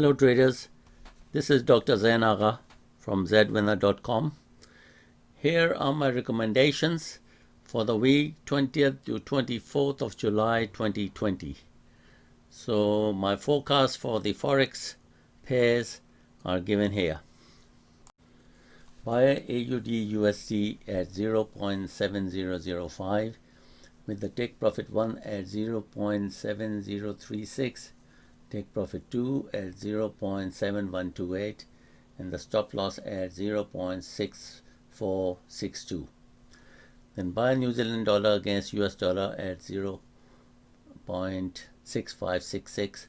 Hello traders, this is Dr. Zain Agha from zwinner.com. Here are my recommendations for the week 20th to 24th of July 2020. So my forecast for the Forex pairs are given here. Buy AUD USD at 0.7005 with the take profit 1 at 0.7036, take profit 2 at 0.7128 and the stop loss at 0.6462. Then buy New Zealand dollar against US dollar at 0.6566,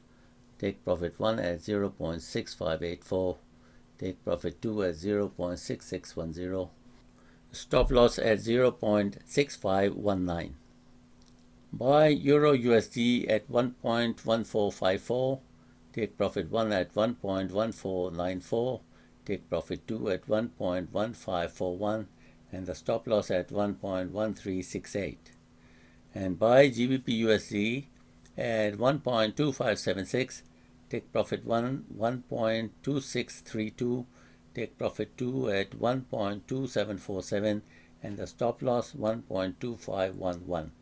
take profit 1 at 0.6584, take profit 2 at 0.6610, stop loss at 0.6519. Buy Euro USD at 1.1454, take profit 1 at 1.1494, take profit 2 at 1.1541 and the stop loss at 1.1368. And buy GBP USD at 1.2576, take profit 1.2632, take profit 2 at 1.2747 and the stop loss 1.2511.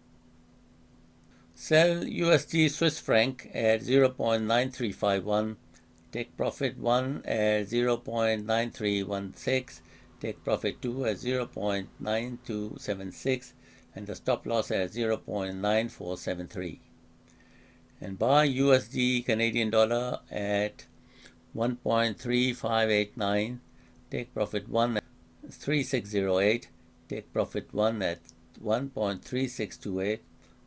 Sell USD Swiss franc at 0.9351, take profit 1 at 0.9316, take profit 2 at 0.9276 and the stop loss at 0.9473. And buy USD Canadian dollar at 1.3589, take profit 1 at 3608, take profit 1 at 1.3628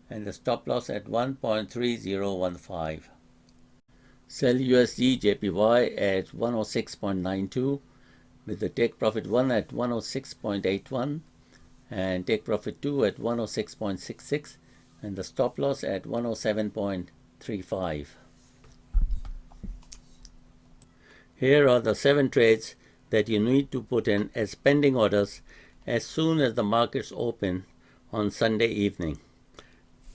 and the stop loss at 1.3015. Sell USD JPY at 106.92 with the take profit 1 at 106.81 and take profit 2 at 106.66 and the stop loss at 107.35. Here are the 7 trades that you need to put in as pending orders as soon as the markets open on Sunday evening.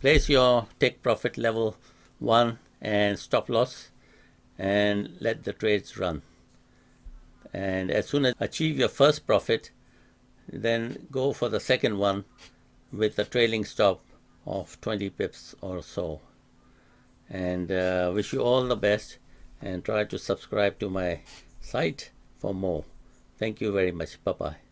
Place your take profit level 1 and stop loss and let the trades run. And as soon as you achieve your first profit, then go for the second one with a trailing stop of 20 pips or so. And wish you all the best and try to subscribe to my site for more. Thank you very much. Bye-bye.